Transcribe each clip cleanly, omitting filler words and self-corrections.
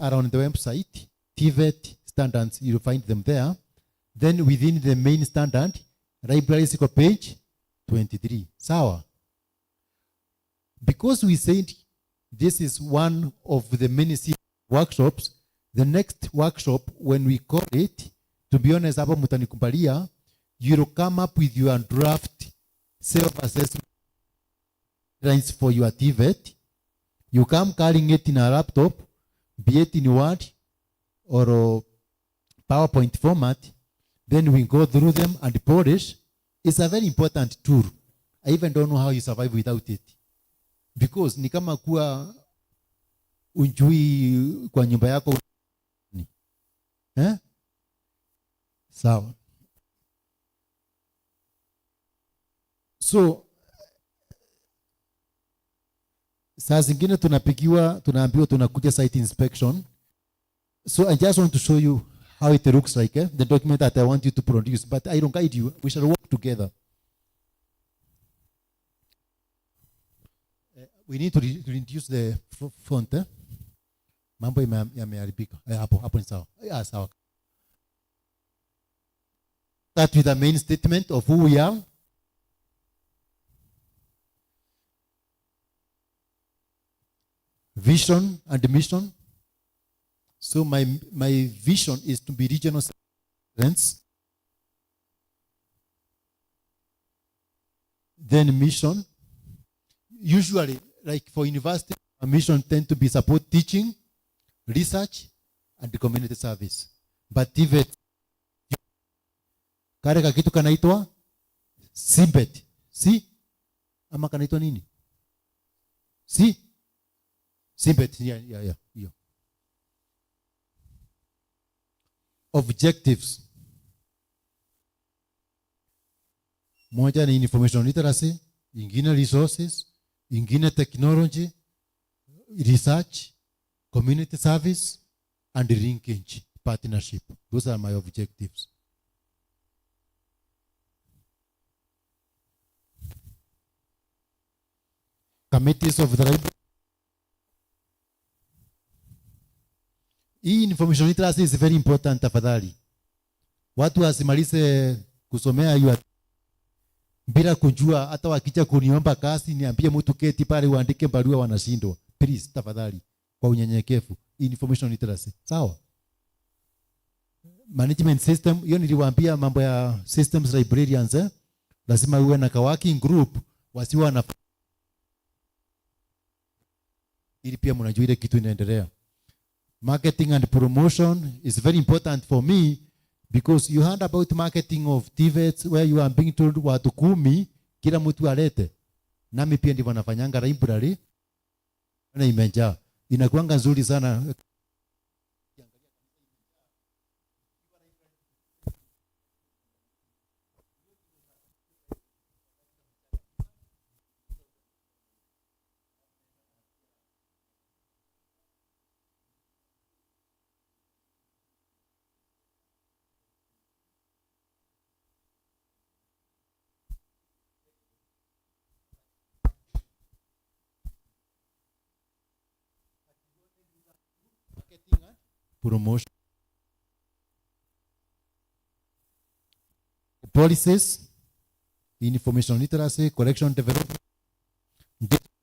around the website, TVET standards, you'll find them there. Then within the main standard, libraries iko page 23. Sawa. Because we said this is one of the many workshops, the next workshop, when we call it, to be honest, hapo mtanikubalia, you'll come up with your draft self-assessment for your TVET. You come carrying it in a laptop, be it in Word or PowerPoint format. Then we go through them and polish. It's a very important tool. I even don't know how you survive without it. Because ni kama kuwa unjui kwa nyumba yako. Sawa. So, saa zingine tunaambiwa tunakuja site inspection. So I just want to show you how it looks like, the document that I want you to produce. But I don't guide you. We shall work together. We need to reduce the font. Mambo yameharibika. Hapo ni sawa. Sawa. Start with the main statement of who we are. Vision and mission. So my vision is to be regional excellence. Then mission. Usually, like for university, a mission tend to be support teaching, research, and community service. But TVET, kare kakitu kanaitwa SIMBET. Si? Ama kanaitwa nini? Si? SIMBET, yeah. Objectives. Moja ni information literacy, ingine resources, ingine technology, research, community service, and linkage, partnership. Those are my objectives. Committees of the library. Hii information literacy is very important tafadhali. Watu wasimalize kusomea hiyo bila kujua, hata wakija kuniomba kazi niambie mtu keti pale uandike barua wanashindwa. Please tafadhali kwa unyenyekevu. Information literacy. Sawa? Management system, hiyo niliwaambia mambo ya systems librarians lazima uwe na working group wasiwa na ili pia mnajua ile kitu inaendelea. Marketing and promotion is very important for me because you heard about marketing of TVET where you are being told watu 10 kila mtu alete. Nami pia ndivyo nafanyanga library. Na imejaa. Inakuanga nzuri sana. Promotion. Policies, information literacy, collection development,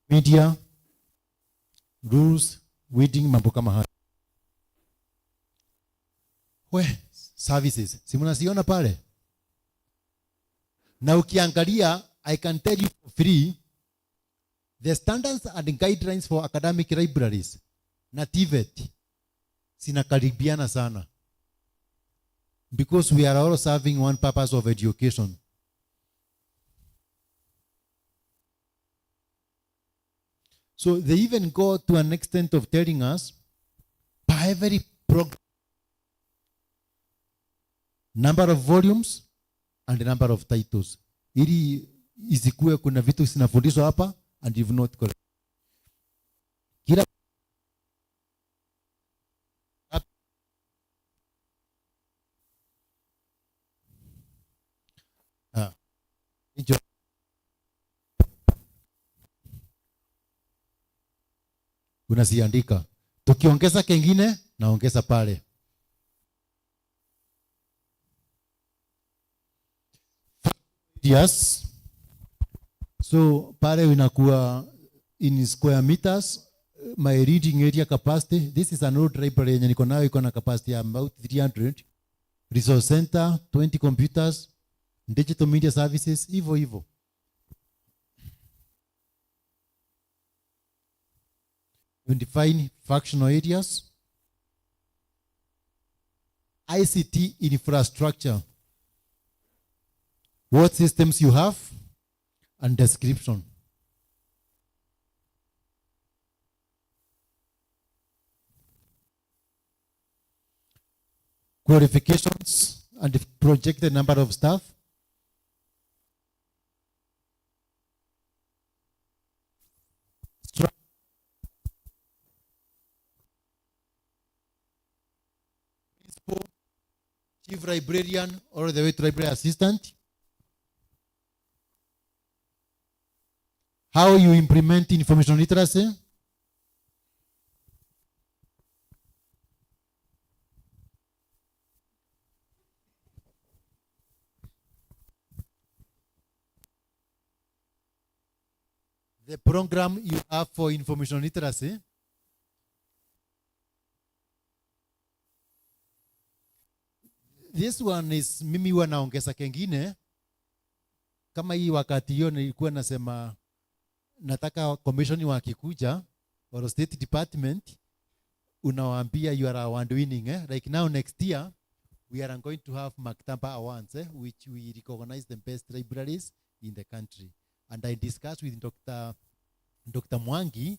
media, rules, weeding, mambo kama haya. Services. Si mnasiona pale? Na ukiangalia, I can tell you for free, the standards and guidelines for academic libraries na TVET sinakaribiana sana. Because we are all serving one purpose of education. So they even go to an extent of telling us by every program, number of volumes and the number of titles. Ili isikue kuna vitu sinafundishwa hapa and you've not correct. Kila unaziandika. Tukiongeza kengine naongeza pale. Yes. So pale inakuwa in square meters. My reading area capacity, this is an old library yenye niko nayo, iko na capacity ya about 300. Resource center 20 computers, digital media services, hivyo. You define functional areas. ICT infrastructure, what systems you have, and description. Qualifications and projected number of staff. Principal, chief librarian, or the way to library assistant. How you implement information literacy. The program you have for information literacy. This one is mimi huwa naongeza kengine. Kama hii wakati hiyo nilikuwa nasema nataka commission wakikuja or state department unawaambia you are award winning, like now next year we are going to have Maktaba Awards, which we recognize the best libraries in the country. And I discussed with Dr. Mwangi.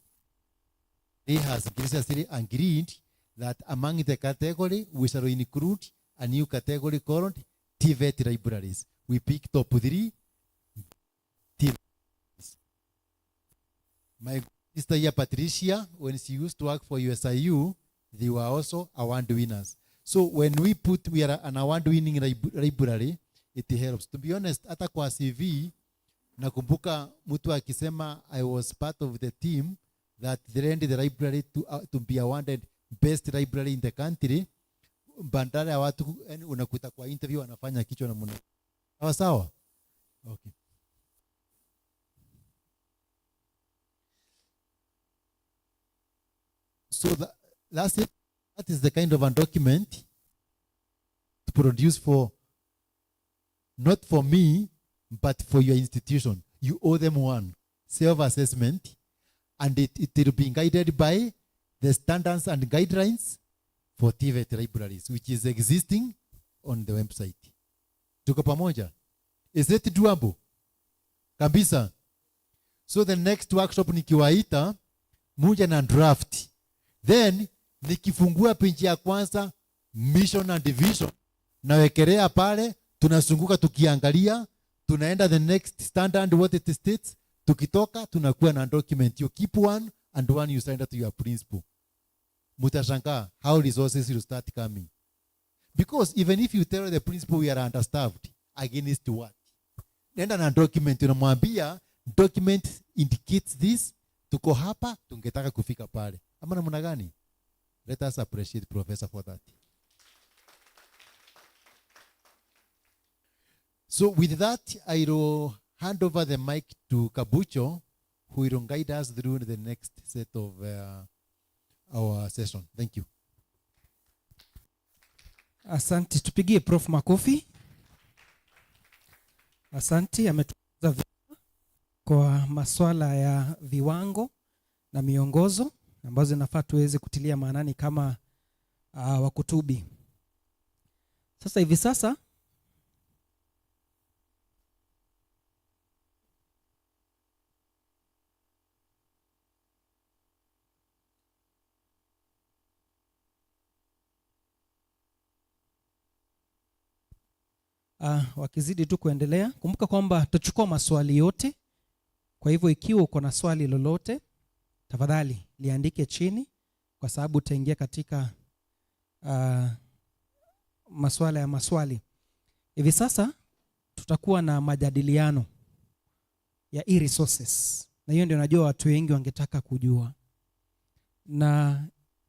He has graciously agreed that among the category we shall include a new category called TVET Librarians. We pick top 3 TVETs. My sister here, Patricia, when she used to work for USIU, they were also award winners. So when we are an award winning library, it helps. To be honest, hata kwa CV, nakumbuka mtu akisema I was part of the team that trained the library to be awarded best library in the country. Bandara ya watu unakuta kwa interview wanafanya kichwa na mwana. Sawa? Okay. So that is the kind of a document to produce for, not for me, but for your institution. You owe them one self-assessment, and it will be guided by the standards and guidelines for TVET libraries, which is existing on the website. Tuko pamoja? Is it doable? Kabisa. So the next workshop nikiwaita, muja na draft. Then nikifungua pinchi ya kwanza, mission and vision, nawekelea pale, tunazunguka tukiangalia, tunaenda the next standard what it states, tukitoka tunakuwa na document. You keep one and one you send it to your principal. Mutashangaa how resources will start coming. Because even if you tell the principal we are understaffed, against what? Nenda na document, unamwambia document indicates this, tuko hapa, tungetaka kufika pale. Ama namna gani? Let us appreciate Professor for that. So with that, I will hand over the mic to Kabucho, who will guide us through the next set of our session. Thank you. Asante, tupigie Prof makofi. Asante, ametueleza kwa masuala ya viwango na miongozo ambazo zinafaa tuweze kutilia maanani kama wakutubi. Sasa hivi sasa wakizidi tu kuendelea, kumbuka kwamba tutachukua maswali yote. Kwa hivyo ikiwa uko na swali lolote, tafadhali liandike chini, kwa sababu utaingia katika masuala ya maswali. Hivi sasa tutakuwa na majadiliano ya e-resources, na hiyo ndio najua watu wengi wangetaka kujua. Na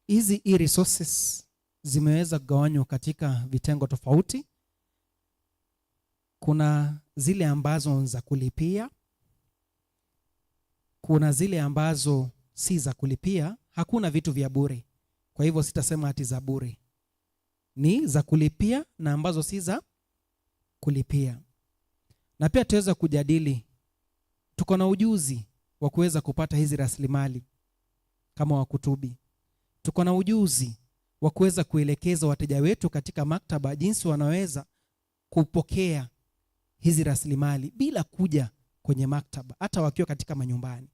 hizi e-resources zimeweza kugawanywa katika vitengo tofauti. Kuna zile ambazo za kulipia, kuna zile ambazo si za kulipia. Hakuna vitu vya bure, kwa hivyo sitasema ati za bure, ni za kulipia na ambazo si za kulipia. Na pia tuweza kujadili, tuko na ujuzi wa kuweza kupata hizi rasilimali kama wakutubi. Tuko na ujuzi wa kuweza kuelekeza wateja wetu katika maktaba jinsi wanaweza kupokea hizi rasilimali bila kuja kwenye maktaba, hata wakiwa katika manyumbani.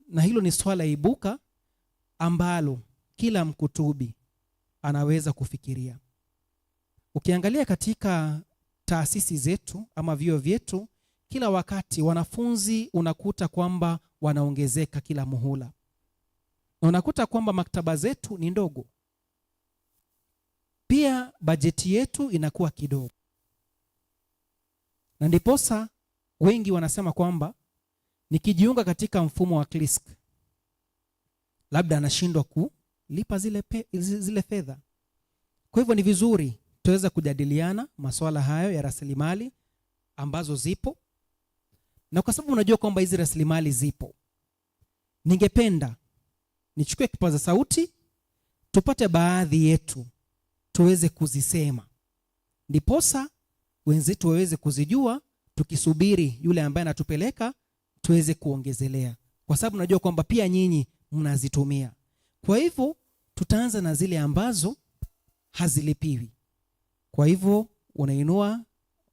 Na hilo ni swala ibuka ambalo kila mkutubi anaweza kufikiria. Ukiangalia katika taasisi zetu ama vyuo vyetu, kila wakati wanafunzi unakuta kwamba wanaongezeka kila muhula. Na unakuta kwamba maktaba zetu ni ndogo. Pia bajeti yetu inakuwa kidogo. Na ndiposa wengi wanasema kwamba nikijiunga katika mfumo wa CLISC, labda anashindwa kulipa zile fedha. Kwa hivyo ni vizuri tuweza kujadiliana masuala hayo ya rasilimali ambazo zipo. Na kwa sababu unajua kwamba hizi rasilimali zipo, ningependa nichukue kipaza sauti, tupate baadhi yetu tuweze kuzisema, ndiposa wenzetu waweze kuzijua, tukisubiri yule ambaye anatupeleka tuweze kuongezelea, kwa sababu najua kwamba pia nyinyi mnazitumia. Kwa hivyo tutaanza na zile ambazo hazilipiwi. Kwa hivyo unainua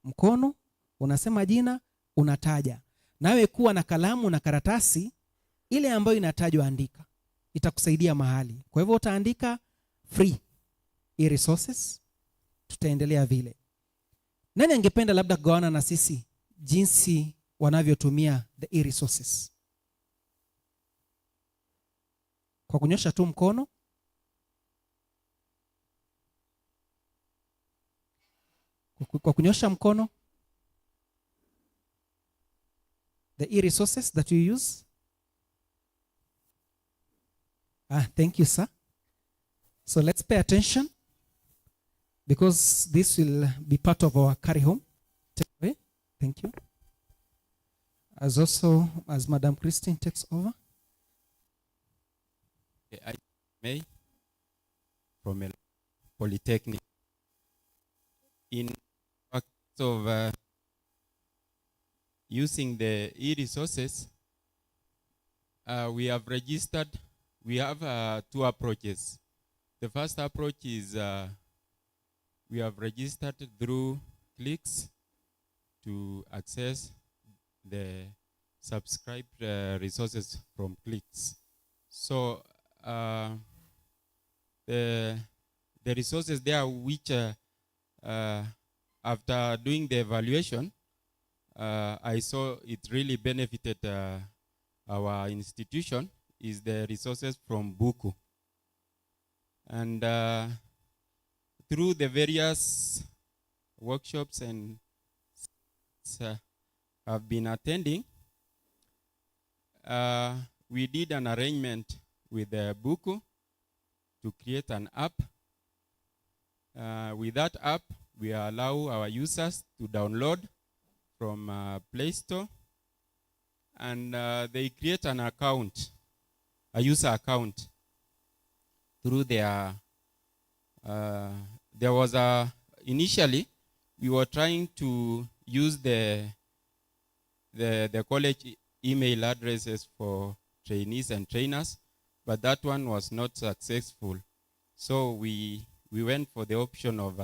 mkono, unasema jina, unataja. Nawe kuwa na kalamu na karatasi, ile ambayo inatajwa andika, itakusaidia mahali. Kwa hivyo utaandika free e-resources, tutaendelea vile. Nani angependa labda kugawana na sisi jinsi wanavyotumia the e-resources? Kwa kunyosha tu mkono. Kwa kunyosha mkono. The e-resources that you use. Thank you, sir. So let's pay attention, because this will be part of our carry home. Take away. Thank you. As Madam Christine takes over. I may from Polytechnic. In fact of using the e-resources, we have registered. We have two approaches. The first approach is we have registered through clicks to access the subscribed resources from clicks. So the resources there, which after doing the evaluation, I saw it really benefited our institution, is the resources from Buku. And through the various workshops and I've been attending, we did an arrangement with Buku to create an app. With that app, we allow our users to download from Play Store, and they create an account, a user account, through their, there was initially, we were trying to use the college email addresses for trainees and trainers, but that one was not successful. So we went for the option of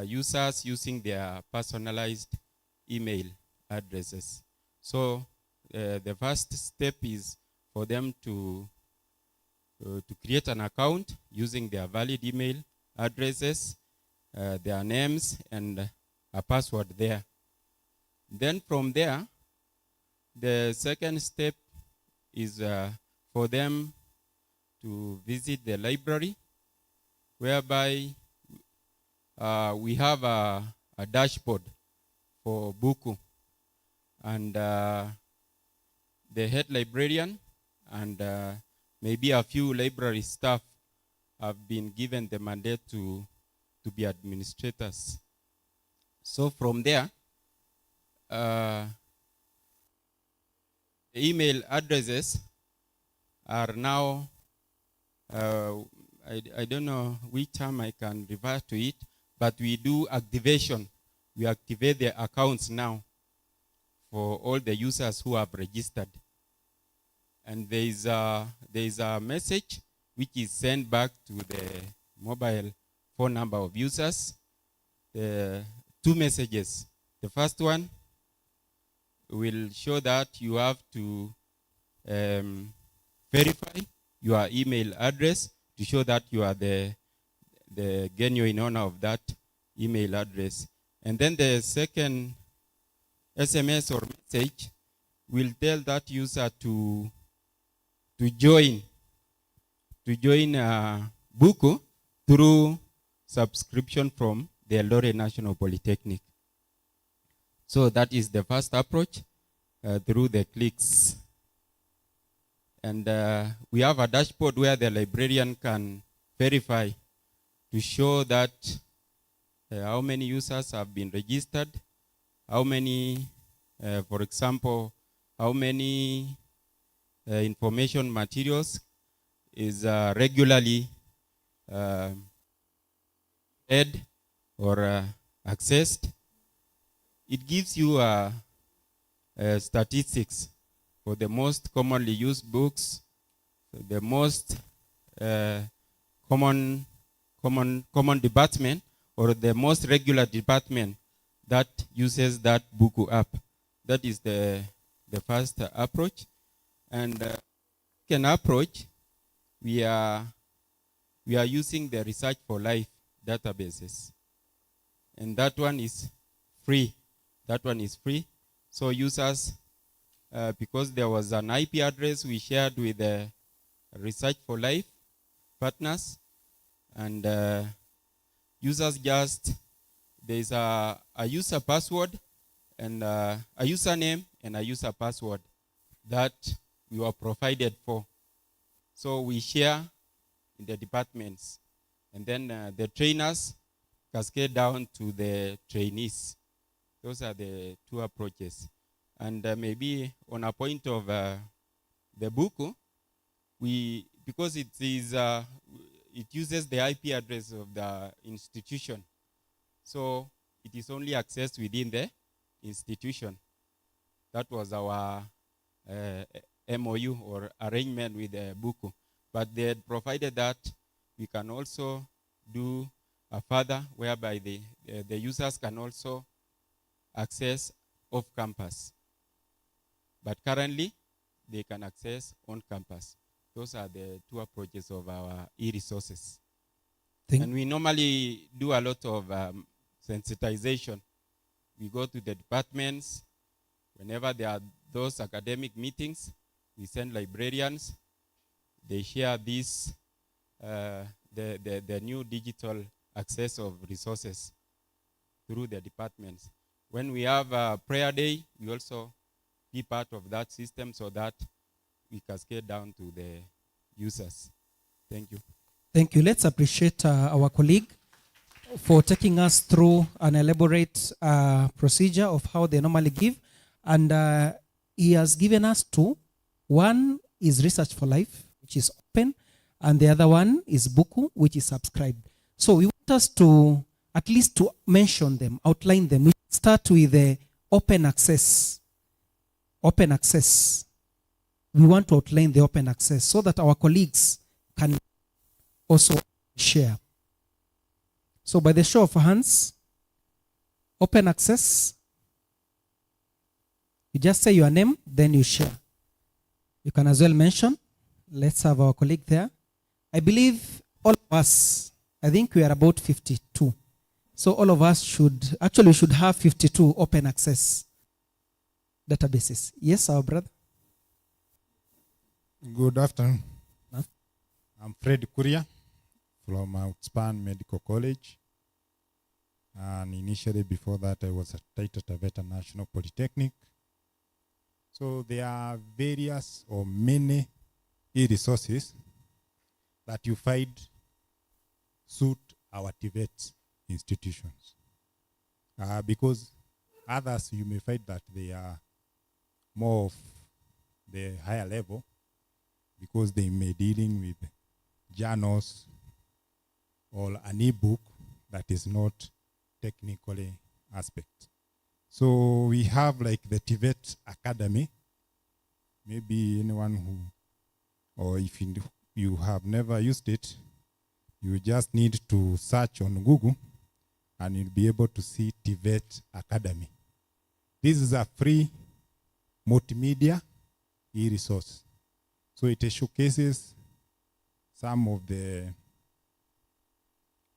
users using their personalized email addresses. So the first step is for them to create an account using their valid email addresses, their names, and a password there. Then from there, the second step is for them to visit the library, whereby we have a dashboard for Buku, and the head librarian and maybe a few library staff have been given the mandate to be administrators. So from there, the email addresses are now, I don't know which term I can refer to it, but we do activation. We activate the accounts now for all the users who have registered. And there is a message which is sent back to the mobile phone number of users. Two messages. The first one will show that you have to verify your email address to show that you are the genuine owner of that email address. And then the second SMS or message will tell that user to join Buku through subscription from the Eldoret National Polytechnic. So that is the first approach through the clicks. And we have a dashboard where the librarian can verify to show that how many users have been registered, how many, for example, how many information materials is regularly read or accessed. It gives you statistics for the most commonly used books, the most common department, or the most regular department that uses that Buku app. That is the first approach. And second approach, we are using the Research for Life databases. And that one is free. That one is free. So users, because there was an IP address we shared with the Research for Life partners, and users just, there's a user password and a username and a user password that we were provided for. So we share in the departments, and then the trainers cascade down to the trainees. Those are the two approaches. And maybe on a point of the Buku, because it uses the IP address of the institution, so it is only accessed within the institution. That was our MOU or arrangement with the Buku. But they had provided that we can also do a further whereby the users can also access off campus. But currently, they can access on campus. Those are the two approaches of our e-resources. And we normally do a lot of sensitization. We go to the departments. Whenever there are those academic meetings, we send librarians. They share this, the new digital access of resources through the departments. When we have a prayer day, we also be part of that system so that we cascade down to the users. Thank you. Thank you. Let's appreciate our colleague for taking us through an elaborate procedure of how they normally give. And he has given us two. One is Research for Life, which is open, and the other one is Buku, which is subscribed. So we want us to at least to mention them, outline them. We start with the open access. Open access. We want to outline the open access so that our colleagues can also share. So by the show of hands, open access, you just say your name, then you share. You can as well mention. Let's have our colleague there. I believe all of us, I think we are about 52. So all of us should have 52 open access databases. Yes, our brother. Good afternoon. I'm Fred Kuria from Outspan Medical College. And initially before that, I was at TVET National Polytechnic. So there are various or many e-resources that you find suit our TVET institutions. Because others, you may find that they are more of the higher level because they may dealing with journals or an e-book that is not technically aspect. So we have like the TVET Academy. Maybe anyone who, or if you have never used it, you just need to search on Google and you'll be able to see TVET Academy. This is a free multimedia e-resource. So it showcases some of the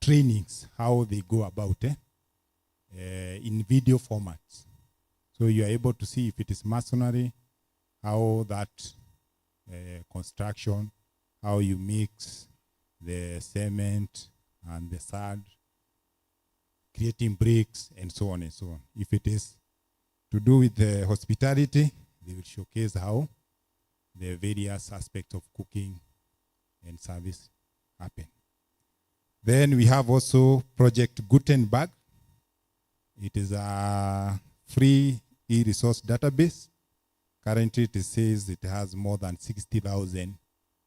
trainings, how they go about in video formats. So you are able to see if it is masonry, how that construction, how you mix the cement and the sand, creating bricks, and so on and so on. If it is to do with the hospitality, they will showcase how the various aspects of cooking and service happen. Then we have also Project Gutenberg. It is a free e-resource database. Currently, it says it has more than 60,000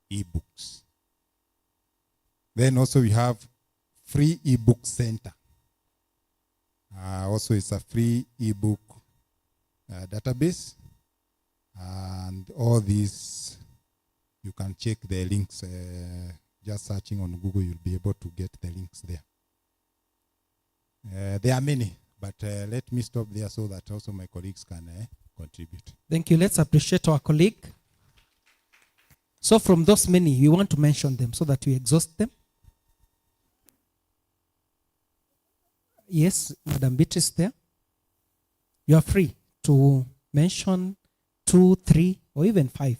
e-books. Then also we have Free eBook Center. Also, it's a free ebook database. And all these, you can check the links. Just searching on Google, you'll be able to get the links there. There are many, but let me stop there so that also my colleagues can contribute. Thank you. Let's appreciate our colleague. So from those many, we want to mention them so that we exhaust them. Yes, Madam Beatrice there. You are free to mention 2, 3, or even 5,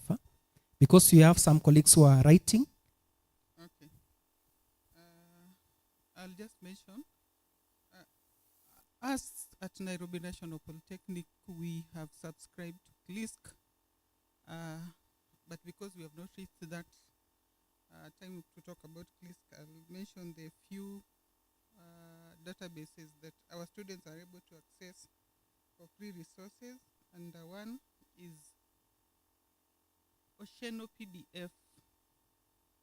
because you have some colleagues who are writing. Okay. I'll just mention, us at Nairobi National Polytechnic, we have subscribed to CLISC, but because we have not reached that time to talk about CLISC, I'll mention the few databases that our students are able to access for free resources, and one is Oceano PDF.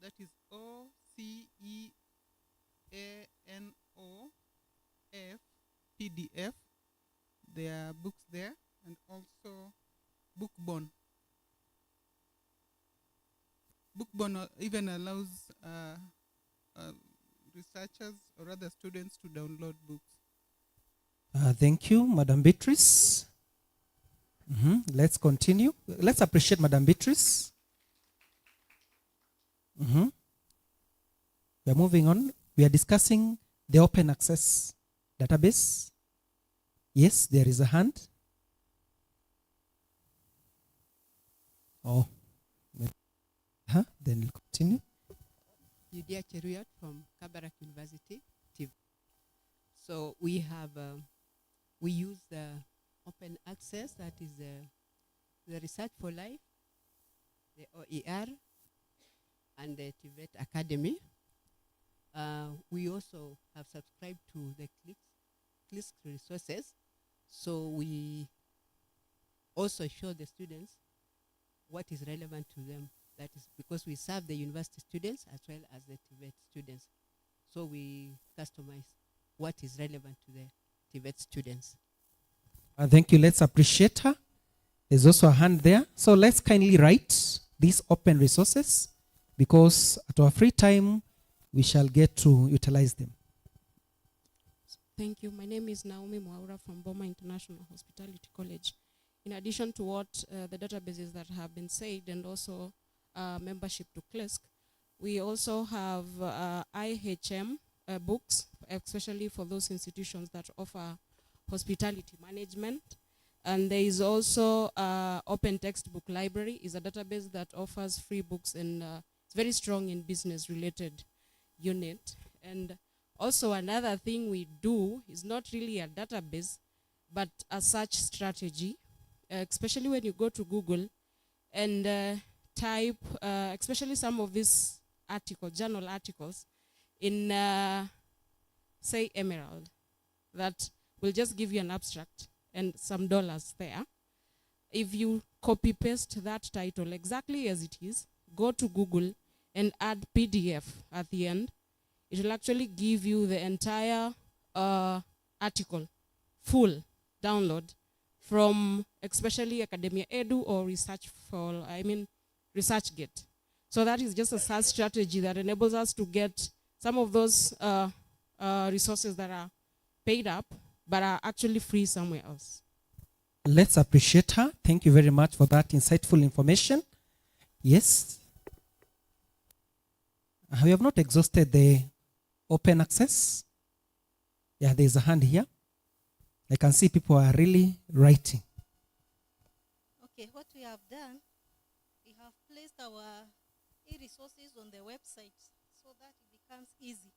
That is OCEANOF PDF. There are books there, and also Bookborn. Bookborn even allows researchers or other students to download books. Thank you, Madam Beatrice. Let's continue. Let's appreciate Madam Beatrice. We are moving on. We are discussing the open access database. Yes, there is a hand. Oh, then we'll continue. Yudia Cheruyat from Kabarak University, TV. So we have, we use the open access, that is the Research for Life, the OER, and the TVET Academy. We also have subscribed to the CLISC resources. So we also show the students what is relevant to them. That is because we serve the university students as well as the TVET students. So we customize what is relevant to the TVET students. Thank you. Let's appreciate her. There's also a hand there. So let's kindly write these open resources, because at our free time, we shall get to utilize them. Thank you. My name is Naomi Mwaura from Boma International Hospitality College. In addition to what the databases that have been said, and also membership to CLISC, we also have IHM books, especially for those institutions that offer hospitality management. And there is also Open Textbook Library, is a database that offers free books, and it's very strong in business-related unit. And also another thing we do is not really a database, but a search strategy, especially when you go to Google and type, especially some of these articles, journal articles, in, say, Emerald, that will just give you an abstract and some dollars there. If you copy paste that title exactly as it is, go to Google and add PDF at the end, it will actually give you the entire article, full download from especially Academia Edu or ResearchGate. So that is just a search strategy that enables us to get some of those resources that are paid up but are actually free somewhere else. Let's appreciate her. Thank you very much for that insightful information. Yes. We have not exhausted the open access. Yeah, there's a hand here. I can see people are really writing. Okay, what we have done, we have placed our e-resources on the website so that it becomes easy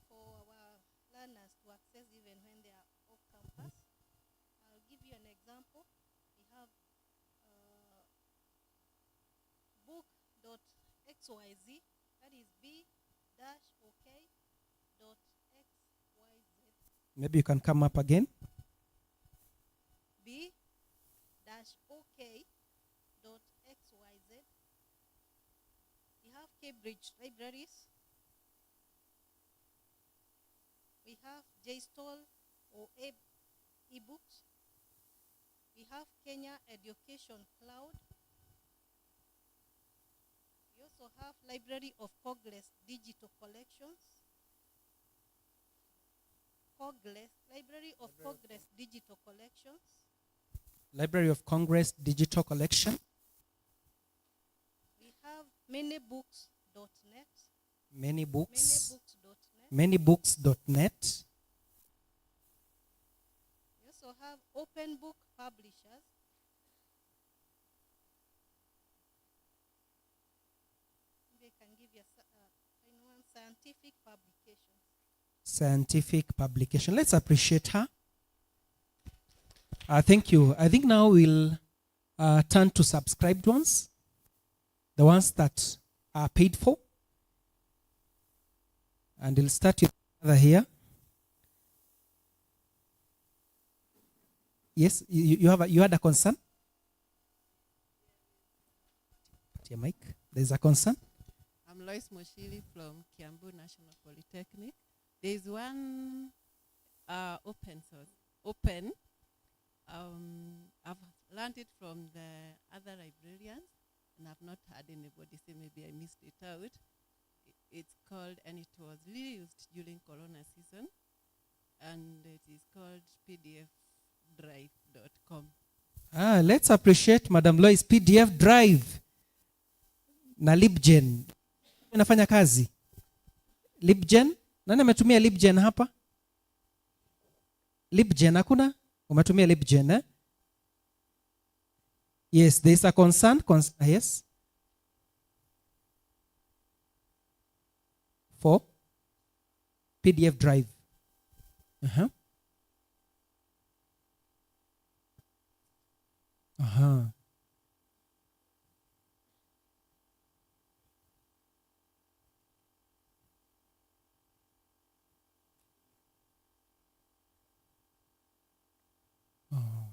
for our learners to access even when they are off campus. I'll give you an example. We have book.xyz, that is b-ok.xyz. Maybe you can come up again. b-ok.xyz. We have Cambridge Libraries. We have JSTOL or ebooks. We have Kenya Education Cloud. We also have Library of Congress Digital Collections. Library of Congress Digital Collections. Library of Congress Digital Collection. We have manybooks.net. Manybooks. Manybooks.net. Manybooks.net. We also have Open Book Publishers. They can give you scientific publications. Scientific publication. Let's appreciate her. Thank you. I think now we'll turn to subscribed ones, the ones that are paid for. And we'll start with here. Yes, you had a concern? Your mic. There's a concern. I'm Lois Moshiri from Kiambu National Polytechnic. There's one open source. I've learned it from the other librarians, and I've not had anybody say maybe I missed it out. It's called, and it was really used during Corona season, and it is called pdfdrive.com. Let's appreciate Madam Lois. PDF Drive na LibGen inafanya kazi. LibGen, nani ametumia LibGen hapa? LibGen hakuna? Umetumia LibGen, eh? Yes, there is a concern. Yes. For PDF Drive. Uh-huh. Uh-huh. Oh.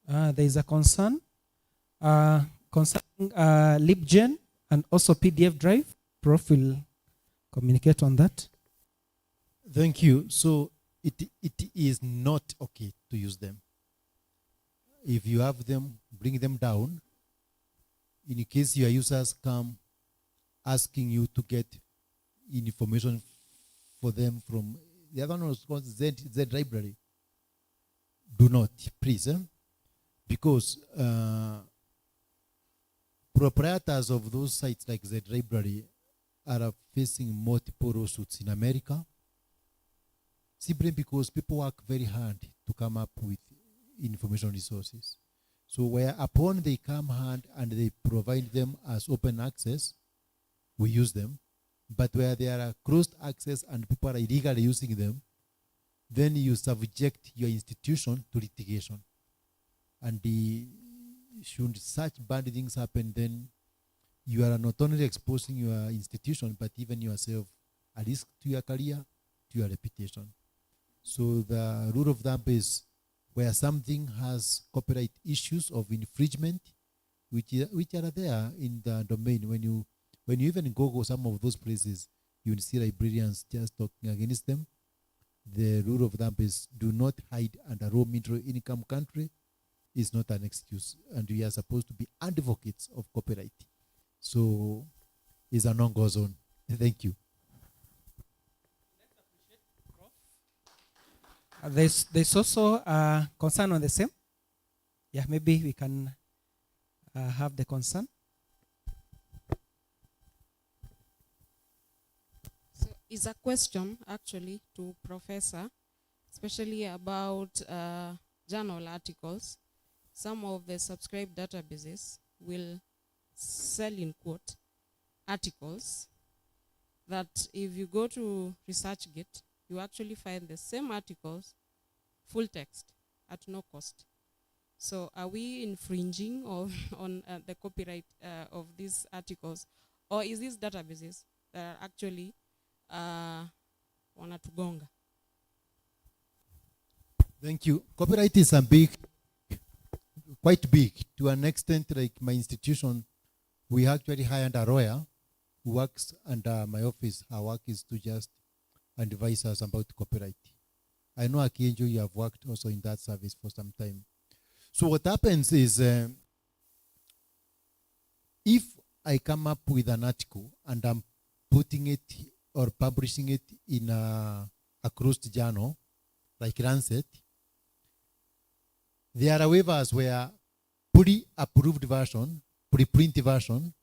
There is a concern concerning LibGen and also PDF Drive. Prof will communicate on that. Thank you. So it is not okay to use them. If you have them, bring them down. In case your users come asking you to get information for them from the other one was called Z Library. Do not, please. Because proprietors of those sites like Z Library are facing multiple lawsuits in America, simply because people work very hard to come up with information resources. So where upon they come hand and they provide them as open access, we use them. But where there are closed access and people are illegally using them, then you subject your institution to litigation. And should such bad things happen, then you are not only exposing your institution, but even yourself a risk to your career, to your reputation. So the rule of thumb is where something has copyright issues of infringement, which are there in the domain. When you even go some of those places, you will see librarians just talking against them. The rule of thumb is do not hide under low middle income country is not an excuse, and we are supposed to be advocates of copyright. So it's a no-go zone. Thank you. There's also a concern on the same. Yeah, maybe we can have the concern. So it's a question actually to Professor, especially about journal articles. Some of the subscribed databases will sell in quote articles that if you go to ResearchGate, you actually find the same articles full text at no cost. So are we infringing on the copyright of these articles, or is these databases that are actually wanatugonga? Thank you. Copyright is quite big to an extent. Like my institution, we actually hired a lawyer who works under my office. Her work is to just advise us about copyright. I know, Akienjo, you have worked also in that service for some time. So what happens is, if I come up with an article and I'm putting it or publishing it in a closed journal, like Lancet, there are waivers where pre-approved version, pre-print version,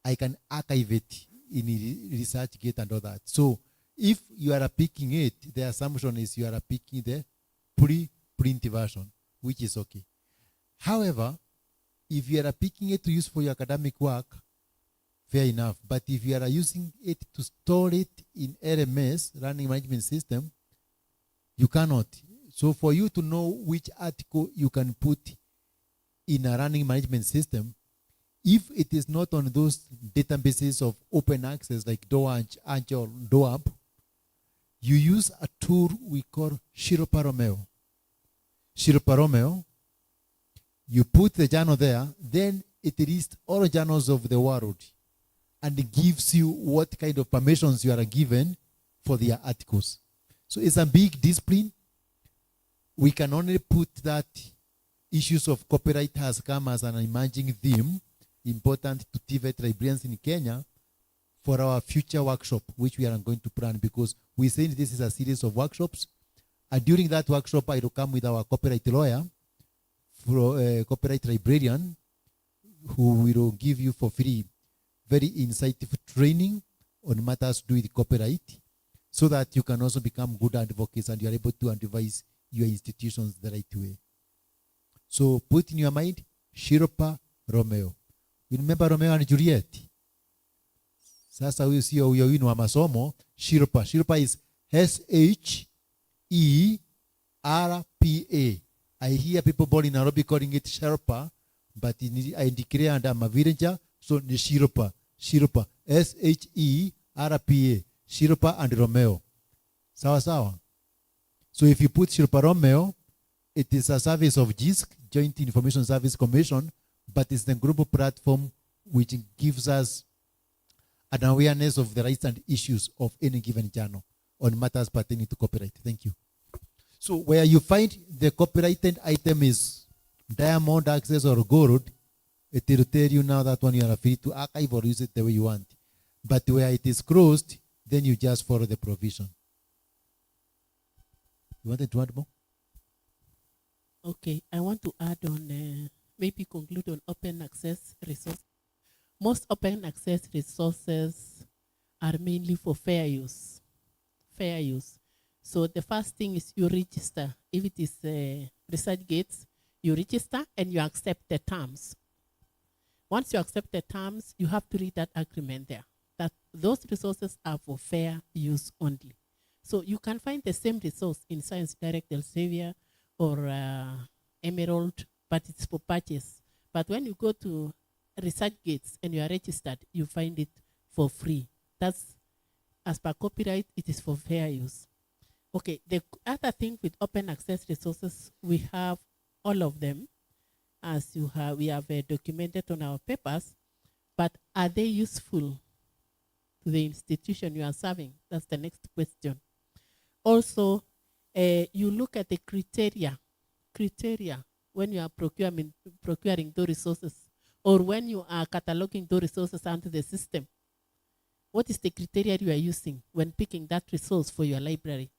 I can archive it in ResearchGate and all that. So if you are picking it, the assumption is you are picking the pre-print version, which is okay. However, if you are picking it to use for your academic work, fair enough. But if you are using it to store it in LMS, Learning Management System, you cannot. So for you to know which article you can put in a Learning Management System, if it is not on those databases of open access like DOANCH, or DOAB, you use a tool we call Shiropa Romeo. Shiropa Romeo, you put the journal there, then it lists all journals of the world and it gives you what kind of permissions you are given for their articles. So it's a big discipline. We can only put that issues of copyright has come as an emerging theme important to TVET Librarians in Kenya for our future workshop, which we are going to plan, because we think this is a series of workshops. And during that workshop, I will come with our copyright lawyer, copyright librarian, who will give you for free very insightful training on matters to do with copyright, so that you can also become good advocates and you are able to advise your institutions the right way. So put in your mind, Shiropa Romeo. You remember Romeo and Juliet? Sasa huyu sio huyo winu wa masomo. Shiropa. Shiropa is S-H-E-R-P-A. I hear people born in Nairobi calling it Sherpa, but I declare and I'm a villager, so the Shiropa. Shiropa. S-H-E-R-P-A. Shiropa and Romeo. Sawa sawa. So if you put Shiropa Romeo, it is a service of JISC, Joint Information Service Commission, but it's the global platform which gives us an awareness of the rights and issues of any given journal on matters pertaining to copyright. Thank you. So where you find the copyrighted item is diamond, access, or gold, it will tell you now that one you are free to archive or use it the way you want. But where it is closed, then you just follow the provision. You wanted to add more? Okay, I want to add on, maybe conclude on open access resources. Most open access resources are mainly for fair use. Fair use. So the first thing is you register. If it is ResearchGate, You register and you accept the terms. Once you accept the terms, you have to read that agreement there, that those resources are for fair use only. So you can find the same resource in Science Direct Elsevier or Emerald, but it's for purchase. But when you go to ResearchGates and you are registered, you find it for free. That's, as per copyright, it is for fair use. Okay, the other thing with open access resources, we have all of them, as we have documented on our papers, but are they useful to the institution you are serving? That's the next question. Also, you look at the criteria when you are procuring those resources, or when you are cataloging those resources onto the system. What is the criteria you are using when picking that resource for your library?